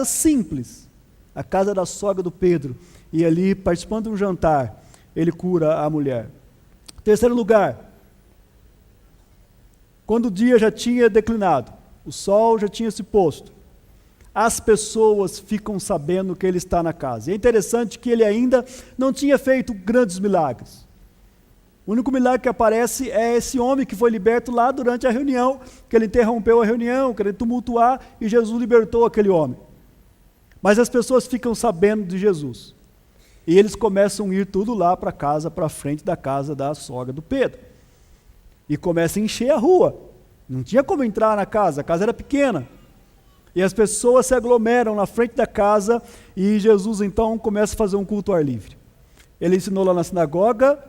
simples, a casa da sogra do Pedro, e ali, participando de um jantar, ele cura a mulher. Terceiro lugar, quando o dia já tinha declinado, o sol já tinha se posto, as pessoas ficam sabendo que ele está na casa. E é interessante que ele ainda não tinha feito grandes milagres. O único milagre que aparece é esse homem que foi liberto lá durante a reunião, que ele interrompeu a reunião, querendo tumultuar, e Jesus libertou aquele homem. Mas as pessoas ficam sabendo de Jesus. E eles começam a ir tudo lá para casa, para frente da casa da sogra do Pedro. E começam a encher a rua. Não tinha como entrar na casa, a casa era pequena. E as pessoas se aglomeram na frente da casa, e Jesus então começa a fazer um culto ao ar livre. Ele ensinou lá na sinagoga,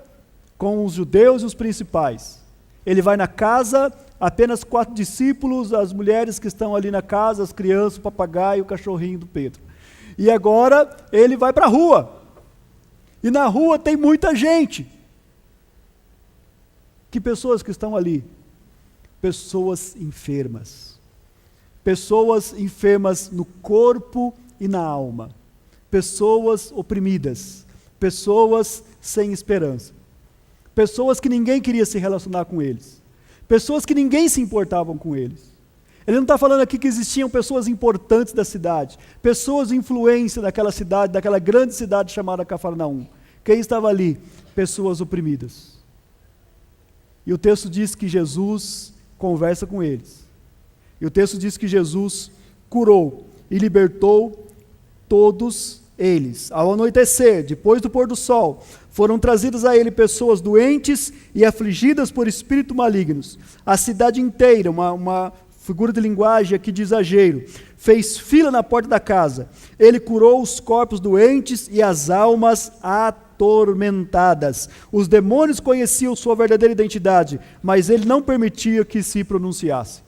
com os judeus e os principais. Ele vai na casa, apenas 4 discípulos, as mulheres que estão ali na casa, as crianças, o papagaio, o cachorrinho do Pedro. E agora ele vai para a rua. E na rua tem muita gente. Que pessoas que estão ali? Pessoas enfermas. Pessoas enfermas no corpo e na alma. Pessoas oprimidas. Pessoas sem esperança. Pessoas que ninguém queria se relacionar com eles. Pessoas que ninguém se importavam com eles. Ele não está falando aqui que existiam pessoas importantes da cidade, pessoas de influência daquela cidade, daquela grande cidade chamada Cafarnaum. Quem estava ali? Pessoas oprimidas. E o texto diz que Jesus conversa com eles. E o texto diz que Jesus curou e libertou todos eles. Ao anoitecer, depois do pôr do sol, foram trazidas a ele pessoas doentes e afligidas por espíritos malignos. A cidade inteira, uma figura de linguagem aqui de exagero, fez fila na porta da casa. Ele curou os corpos doentes e as almas atormentadas. Os demônios conheciam sua verdadeira identidade, mas ele não permitia que se pronunciasse.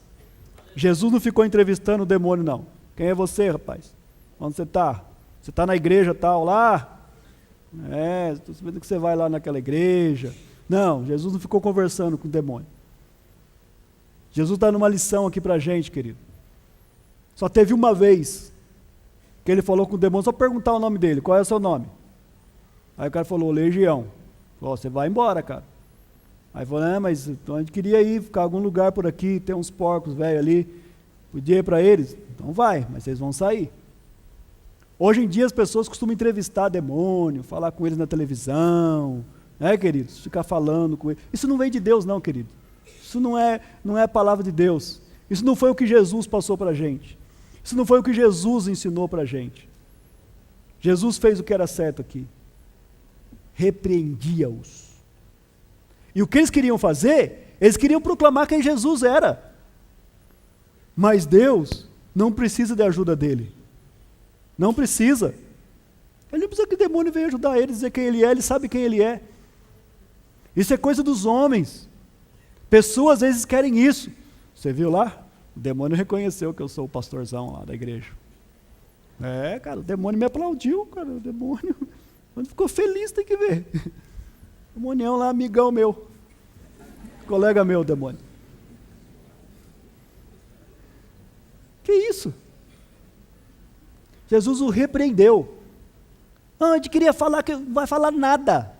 Jesus não ficou entrevistando o demônio, não. Quem é você, rapaz? Onde você está? Você está na igreja tal lá? Estou sabendo que você vai lá naquela igreja. Não, Jesus não ficou conversando com o demônio. Jesus está numa lição aqui para a gente, querido. Só teve uma vez que ele falou com o demônio, só perguntar o nome dele, qual é o seu nome? Aí o cara falou, Legião. Falou, você vai embora, cara. Aí falou, mas então a gente queria ir, ficar em algum lugar por aqui, tem uns porcos velhos ali, podia ir para eles? Então vai, mas vocês vão sair. Hoje em dia as pessoas costumam entrevistar demônio, falar com eles na televisão, né, queridos? Ficar falando com eles. Isso não vem de Deus, não, querido. Isso não é a palavra de Deus. Isso não foi o que Jesus passou para a gente. Isso não foi o que Jesus ensinou para a gente. Jesus fez o que era certo aqui. Repreendia-os. E o que eles queriam fazer? Eles queriam proclamar quem Jesus era. Mas Deus não precisa de ajuda dele. Não precisa. Ele não precisa que o demônio venha ajudar ele, dizer quem ele sabe quem ele é. Isso é coisa dos homens. Pessoas às vezes querem isso. Você viu lá? O demônio reconheceu que eu sou o pastorzão lá da igreja. Cara, o demônio me aplaudiu, cara, o demônio ficou feliz, tem que ver. O demonião lá, amigão meu, colega meu, demônio. Que isso? Jesus o repreendeu. Não, a gente queria falar que não vai falar nada.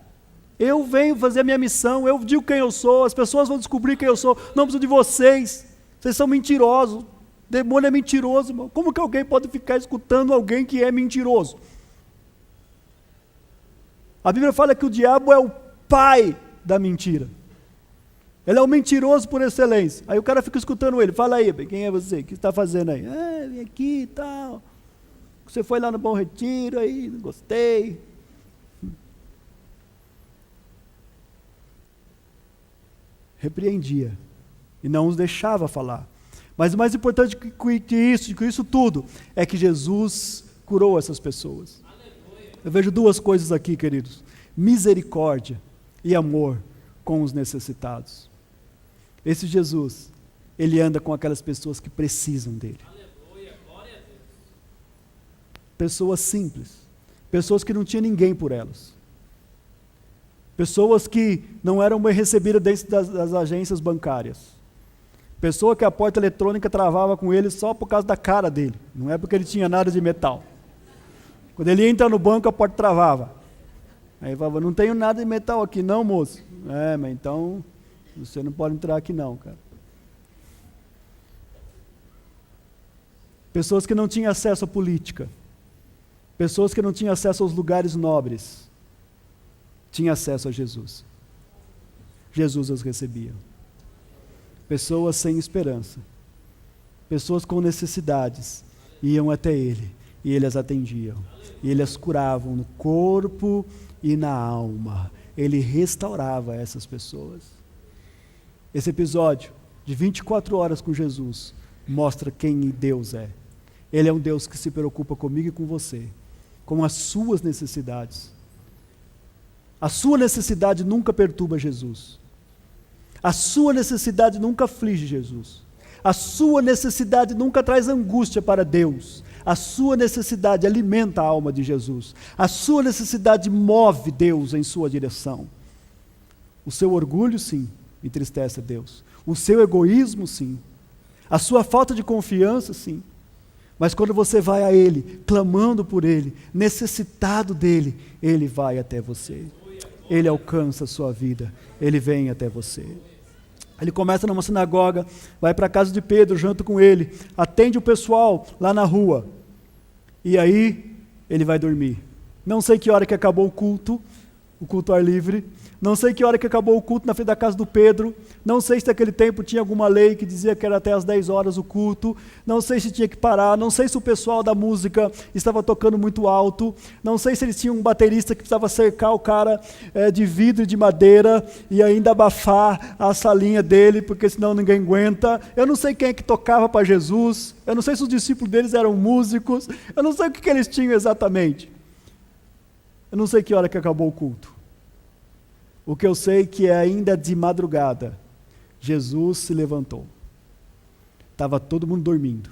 Eu venho fazer a minha missão, eu digo quem eu sou, as pessoas vão descobrir quem eu sou, não preciso de vocês. Vocês são mentirosos. O demônio é mentiroso, irmão. Como que alguém pode ficar escutando alguém que é mentiroso? A Bíblia fala que o diabo é o pai da mentira. Ele é o mentiroso por excelência. Aí o cara fica escutando ele. Fala aí, quem é você? O que você está fazendo aí? Vim aqui e tal. Você foi lá no Bom Retiro aí, não gostei. Repreendia. E não os deixava falar. Mas o mais importante que isso tudo, é que Jesus curou essas pessoas. Eu vejo duas coisas aqui, queridos. Misericórdia e amor com os necessitados. Esse Jesus, ele anda com aquelas pessoas que precisam dele. Pessoas simples. Pessoas que não tinha ninguém por elas. Pessoas que não eram bem recebidas dentro das agências bancárias. Pessoa que a porta eletrônica travava com ele só por causa da cara dele. Não é porque ele tinha nada de metal. Quando ele ia entrar no banco, a porta travava. Aí ele falava, não tenho nada de metal aqui não, moço. Mas então, você não pode entrar aqui não, cara. Pessoas que não tinham acesso à política. Pessoas que não tinham acesso aos lugares nobres. Tinham acesso a Jesus. Jesus as recebia. Pessoas sem esperança. Pessoas com necessidades. Iam até ele. E ele as atendia. E ele as curava no corpo e na alma. Ele restaurava essas pessoas. Esse episódio de 24 horas com Jesus mostra quem Deus é. Ele é um Deus que se preocupa comigo e com você, com as suas necessidades. A sua necessidade nunca perturba Jesus. A sua necessidade nunca aflige Jesus. A sua necessidade nunca traz angústia para Deus. A sua necessidade alimenta a alma de Jesus. A sua necessidade move Deus em sua direção. O seu orgulho, sim, entristece a Deus. O seu egoísmo, sim. A sua falta de confiança, sim. Mas quando você vai a Ele, clamando por Ele, necessitado dEle, Ele vai até você. Ele alcança a sua vida. Ele vem até você. Ele começa numa sinagoga, vai para a casa de Pedro junto com ele, atende o pessoal lá na rua. E aí, ele vai dormir. Não sei que hora que acabou o culto, o culto ao ar livre. Não sei que hora que acabou o culto na frente da casa do Pedro. Não sei se naquele tempo tinha alguma lei que dizia que era até às 10 horas o culto. Não sei se tinha que parar. Não sei se o pessoal da música estava tocando muito alto. Não sei se eles tinham um baterista que precisava cercar o cara de vidro e de madeira e ainda abafar a salinha dele, porque senão ninguém aguenta. Eu não sei quem é que tocava para Jesus. Eu não sei se os discípulos deles eram músicos. Eu não sei o que eles tinham exatamente. Eu não sei que hora que acabou o culto. O que eu sei que é ainda de madrugada, Jesus se levantou. Estava todo mundo dormindo.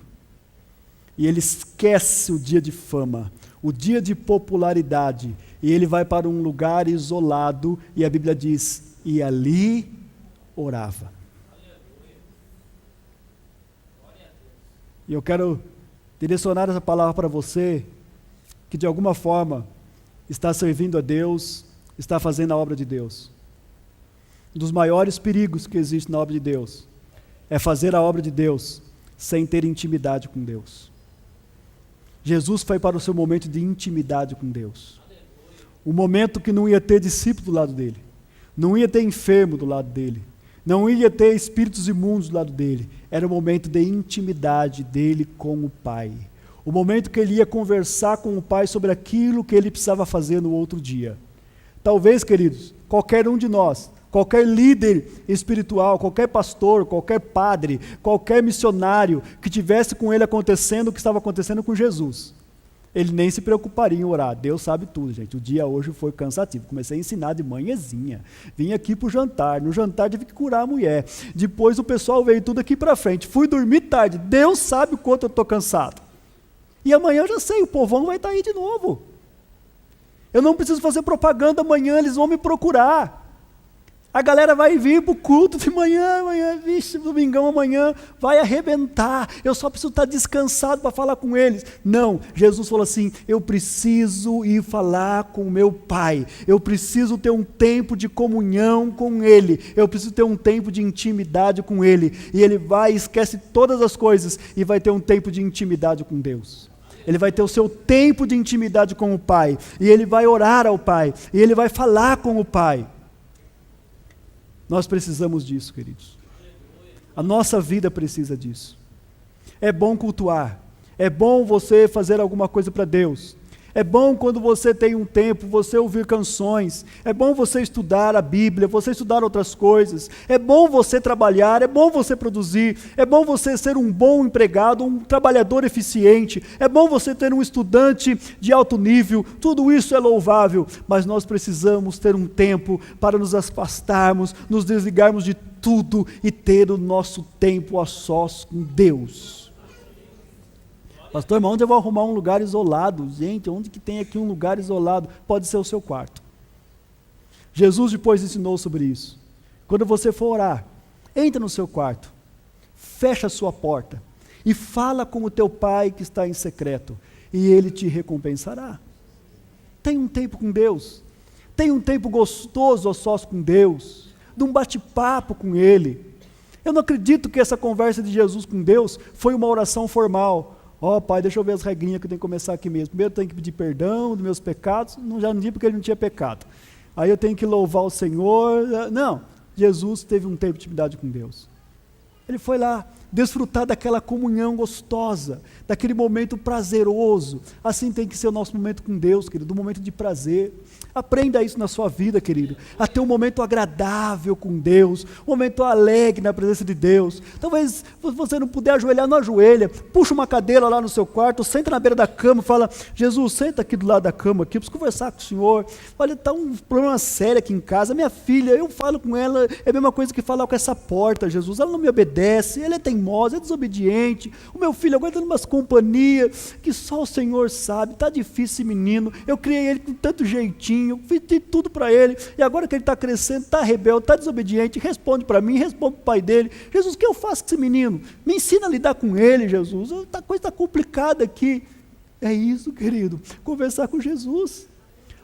E ele esquece o dia de fama, o dia de popularidade, e ele vai para um lugar isolado, e a Bíblia diz, e ali orava. E eu quero direcionar essa palavra para você, que de alguma forma está servindo a Deus, está fazendo a obra de Deus. Um dos maiores perigos que existe na obra de Deus é fazer a obra de Deus sem ter intimidade com Deus. Jesus foi para o seu momento de intimidade com Deus. Um momento que não ia ter discípulo do lado dele, não ia ter enfermo do lado dele, não ia ter espíritos imundos do lado dele. Era o momento de intimidade dele com o Pai. O momento que ele ia conversar com o Pai sobre aquilo que ele precisava fazer no outro dia. Talvez, queridos, qualquer um de nós, qualquer líder espiritual, qualquer pastor, qualquer padre, qualquer missionário que tivesse com ele acontecendo o que estava acontecendo com Jesus, ele nem se preocuparia em orar. Deus sabe tudo, gente. O dia hoje foi cansativo. Comecei a ensinar de manhãzinha. Vim aqui para o jantar. No jantar tive que curar a mulher. Depois o pessoal veio tudo aqui para frente. Fui dormir tarde. Deus sabe o quanto eu estou cansado. E amanhã eu já sei, o povão vai estar aí de novo. Eu não preciso fazer propaganda amanhã, eles vão me procurar. A galera vai vir para o culto de manhã, vixe, domingão amanhã, vai arrebentar. Eu só preciso estar descansado para falar com eles. Não, Jesus falou assim, eu preciso ir falar com o meu Pai. Eu preciso ter um tempo de comunhão com Ele. Eu preciso ter um tempo de intimidade com Ele. E Ele vai, esquece todas as coisas e vai ter um tempo de intimidade com Deus. Ele vai ter o seu tempo de intimidade com o Pai, e ele vai orar ao Pai, e ele vai falar com o Pai. Nós precisamos disso, queridos. A nossa vida precisa disso. É bom cultuar, é bom você fazer alguma coisa para Deus. É bom quando você tem um tempo, você ouvir canções. É bom você estudar a Bíblia, você estudar outras coisas. É bom você trabalhar, é bom você produzir. É bom você ser um bom empregado, um trabalhador eficiente. É bom você ter um estudante de alto nível. Tudo isso é louvável, mas nós precisamos ter um tempo para nos afastarmos, nos desligarmos de tudo e ter o nosso tempo a sós com Deus. Pastor, irmão, onde eu vou arrumar um lugar isolado? Gente, onde que tem aqui um lugar isolado? Pode ser o seu quarto. Jesus depois ensinou sobre isso. Quando você for orar, entra no seu quarto, fecha a sua porta e fala com o teu Pai que está em secreto, e Ele te recompensará. Tem um tempo com Deus, tem um tempo gostoso a sós com Deus, de um bate-papo com Ele. Eu não acredito que essa conversa de Jesus com Deus foi uma oração formal. Pai, deixa eu ver as regrinhas que eu tenho que começar aqui mesmo. Primeiro eu tenho que pedir perdão dos meus pecados, já não digo porque ele não tinha pecado. Aí eu tenho que louvar o Senhor. Não, Jesus teve um tempo de intimidade com Deus. Ele foi lá desfrutar daquela comunhão gostosa, daquele momento prazeroso. Assim tem que ser o nosso momento com Deus, querido, um momento de prazer. Aprenda isso na sua vida, querido, a ter um momento agradável com Deus, um momento alegre na presença de Deus. Talvez você não puder ajoelhar, não ajoelha, puxa uma cadeira lá no seu quarto, senta na beira da cama e fala, Jesus, senta aqui do lado da cama, aqui, eu preciso conversar com o Senhor. Olha, está um problema sério aqui em casa, minha filha, eu falo com ela, é a mesma coisa que falar com essa porta, Jesus, ela não me obedece, ela é teimosa, é desobediente, o meu filho agora está em umas companhias que só o Senhor sabe, está difícil esse menino, eu criei ele com tanto jeitinho, eu fiz tudo para ele, e agora que ele está crescendo, está rebelde, está desobediente, responde para mim, responde para o pai dele, Jesus, o que eu faço com esse menino? Me ensina a lidar com ele, Jesus, a coisa está complicada aqui. É isso, querido, conversar com Jesus.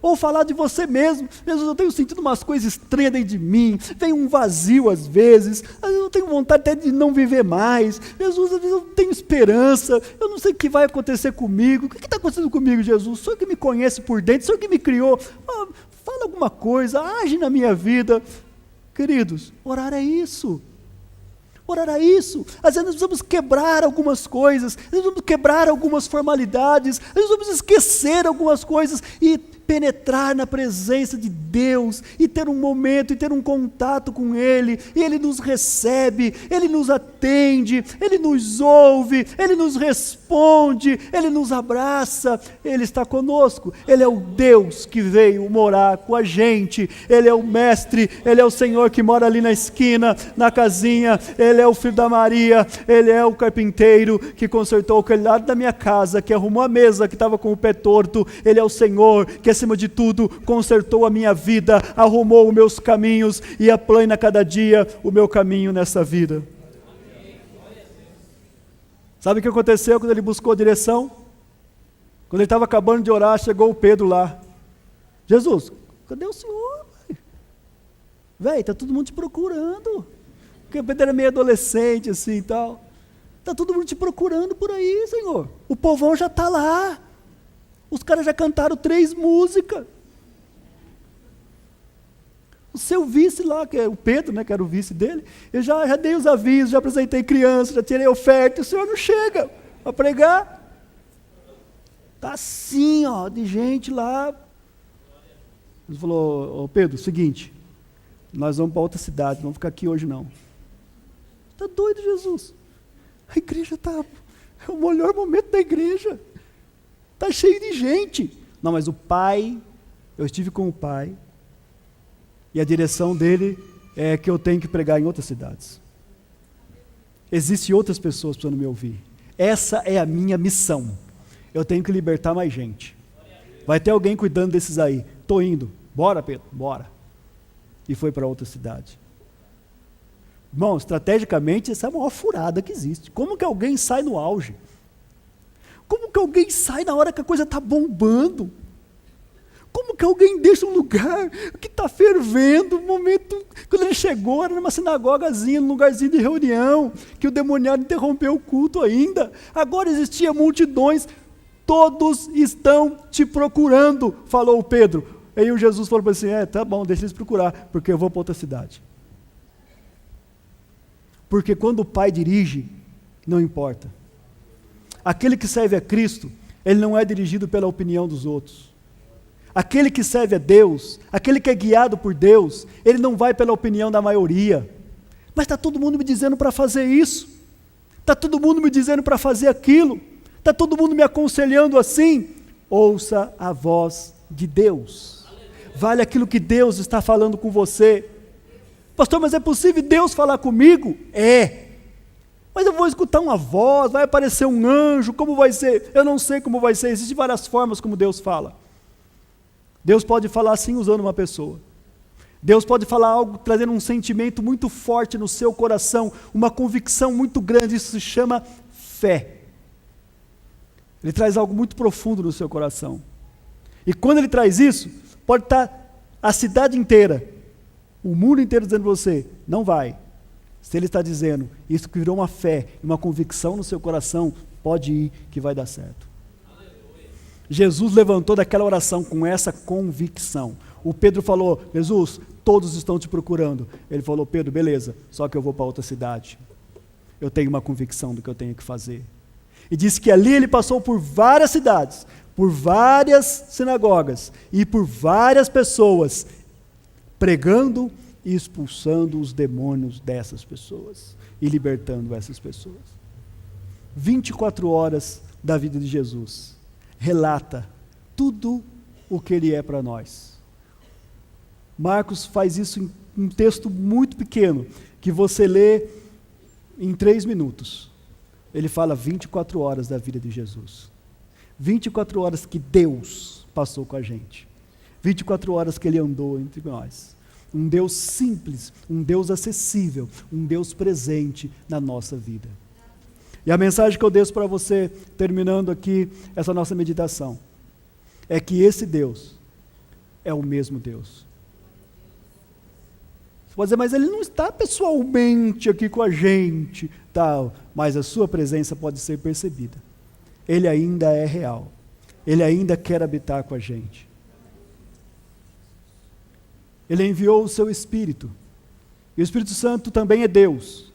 Ou falar de você mesmo, Jesus, eu tenho sentido umas coisas estranhas dentro de mim, vem um vazio às vezes, eu tenho vontade até de não viver mais, Jesus, às vezes eu não tenho esperança, eu não sei o que vai acontecer comigo, o que está acontecendo comigo, Jesus? O Senhor que me conhece por dentro, o Senhor que me criou, fala alguma coisa, age na minha vida. Queridos, orar é isso. Orar é isso. Às vezes nós precisamos quebrar algumas coisas, às vezes precisamos quebrar algumas formalidades, às vezes vamos esquecer algumas coisas e penetrar na presença de Deus e ter um momento e ter um contato com Ele, e Ele nos recebe, Ele nos atende, Ele nos ouve, Ele nos responde, Ele nos abraça, Ele está conosco. Ele é o Deus que veio morar com a gente, Ele é o mestre, Ele é o Senhor que mora ali na esquina, na casinha, Ele é o filho da Maria, Ele é o carpinteiro que consertou aquele lado da minha casa, que arrumou a mesa que estava com o pé torto. Ele é o Senhor que acima de tudo consertou a minha vida, arrumou os meus caminhos e aplana cada dia o meu caminho nessa vida. Sabe o que aconteceu quando ele buscou direção? Quando ele estava acabando de orar, chegou o Pedro lá. Jesus, cadê o Senhor? Velho, está todo mundo te procurando. Porque o Pedro era meio adolescente assim e tal. Está todo mundo te procurando por aí, Senhor. O povão já está lá. Os caras já cantaram 3 músicas. O seu vice lá, que é o Pedro, né, que era o vice dele, eu já dei os avisos, já apresentei criança, já tirei oferta, e o senhor não chega para pregar. Está assim, ó, de gente lá. Ele falou, ô Pedro, seguinte, nós vamos para outra cidade, não vamos ficar aqui hoje não. Está doido, Jesus? A igreja está, é o melhor momento da igreja. Está cheio de gente. Não, mas o pai, eu estive com o pai, e a direção dele é que eu tenho que pregar em outras cidades. Existem outras pessoas precisando me ouvir. Essa é a minha missão. Eu tenho que libertar mais gente. Vai ter alguém cuidando desses aí. Estou indo. Bora, Pedro, bora. E foi para outra cidade. Irmão, estrategicamente, essa é a maior furada que existe. Como que alguém sai no auge? Como que alguém sai na hora que a coisa está bombando? Como que alguém deixa um lugar que está fervendo? Um momento, quando ele chegou, era numa sinagogazinha, num lugarzinho de reunião, que o demoniado interrompeu o culto ainda. Agora existiam multidões, todos estão te procurando, falou o Pedro. Aí o Jesus falou para ele assim, tá bom, deixa eles procurar, porque eu vou para outra cidade. Porque quando o Pai dirige, não importa. Aquele que serve a Cristo, ele não é dirigido pela opinião dos outros. Aquele que serve a Deus, aquele que é guiado por Deus, ele não vai pela opinião da maioria. Mas está todo mundo me dizendo para fazer isso. Está todo mundo me dizendo para fazer aquilo. Está todo mundo me aconselhando assim. Ouça a voz de Deus. Vale aquilo que Deus está falando com você. Pastor, mas é possível Deus falar comigo? É. Mas eu vou escutar uma voz, vai aparecer um anjo, como vai ser? Eu não sei como vai ser, existem várias formas como Deus fala. Deus pode falar assim usando uma pessoa. Deus pode falar algo trazendo um sentimento muito forte no seu coração, uma convicção muito grande, isso se chama fé. Ele traz algo muito profundo no seu coração. E quando ele traz isso, pode estar a cidade inteira, o mundo inteiro dizendo para você, não vai. Se ele está dizendo, isso que virou uma fé, uma convicção no seu coração, pode ir que vai dar certo. Aleluia. Jesus levantou daquela oração com essa convicção. O Pedro falou, Jesus, todos estão te procurando. Ele falou, Pedro, beleza, só que eu vou para outra cidade. Eu tenho uma convicção do que eu tenho que fazer. E disse que ali ele passou por várias cidades, por várias sinagogas e por várias pessoas, pregando e expulsando os demônios dessas pessoas e libertando essas pessoas. 24 horas da vida de Jesus relata tudo o que ele é para nós. Marcos faz isso em um texto muito pequeno, que você lê em 3 minutos. Ele fala 24 horas da vida de Jesus. 24 horas que Deus passou com a gente. 24 horas que ele andou entre nós. Um Deus simples, um Deus acessível, um Deus presente na nossa vida. E a mensagem que eu deixo para você, terminando aqui essa nossa meditação, é que esse Deus é o mesmo Deus. Você pode dizer, mas ele não está pessoalmente aqui com a gente, tal, mas a sua presença pode ser percebida. Ele ainda é real. Ele ainda quer habitar com a gente. Ele enviou o seu Espírito. E o Espírito Santo também é Deus.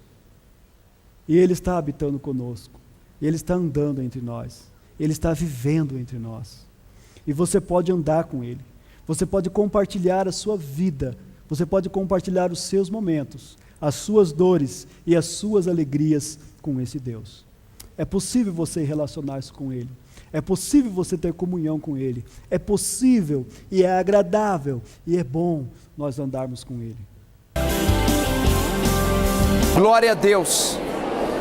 E Ele está habitando conosco. Ele está andando entre nós. Ele está vivendo entre nós. E você pode andar com Ele. Você pode compartilhar a sua vida. Você pode compartilhar os seus momentos, as suas dores e as suas alegrias com esse Deus. É possível você relacionar-se com Ele. É possível você ter comunhão com Ele. É possível e é agradável e é bom nós andarmos com Ele. Glória a Deus.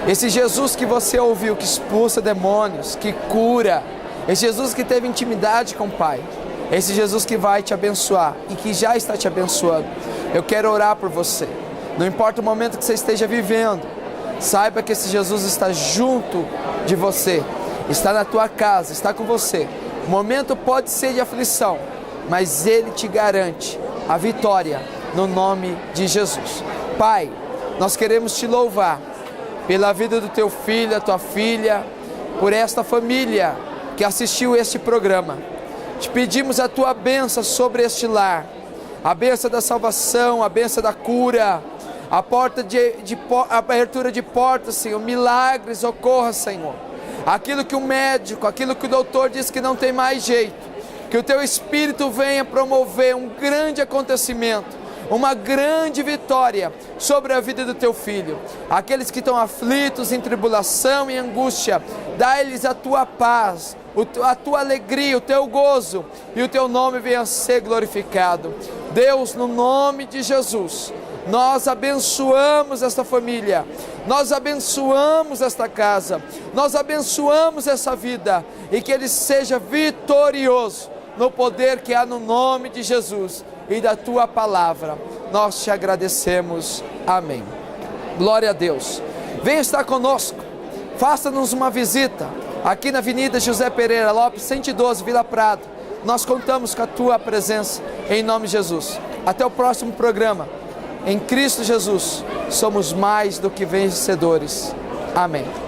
Esse Jesus que você ouviu, que expulsa demônios, que cura, esse Jesus que teve intimidade com o Pai, esse Jesus que vai te abençoar e que já está te abençoando. Eu quero orar por você. Não importa o momento que você esteja vivendo, saiba que esse Jesus está junto de você, está na tua casa, está com você. O momento pode ser de aflição, mas Ele te garante a vitória no nome de Jesus. Pai, nós queremos te louvar pela vida do teu filho, da tua filha, por esta família que assistiu este programa. Te pedimos a tua bênção sobre este lar, a bênção da salvação, a bênção da cura, a porta a abertura de portas, Senhor, milagres ocorra, Senhor. Aquilo que o médico, aquilo que o doutor diz que não tem mais jeito, que o teu Espírito venha promover um grande acontecimento, uma grande vitória sobre a vida do teu filho. Aqueles que estão aflitos, em tribulação e angústia, dá-lhes a tua paz, a tua alegria, o teu gozo, e o teu nome venha a ser glorificado. Deus, no nome de Jesus, nós abençoamos esta família, nós abençoamos esta casa, nós abençoamos essa vida, e que ele seja vitorioso no poder que há no nome de Jesus e da tua palavra. Nós te agradecemos. Amém. Glória a Deus. Venha estar conosco, faça-nos uma visita aqui na Avenida José Pereira Lopes, 112, Vila Prado. Nós contamos com a tua presença em nome de Jesus. Até o próximo programa. Em Cristo Jesus somos mais do que vencedores. Amém.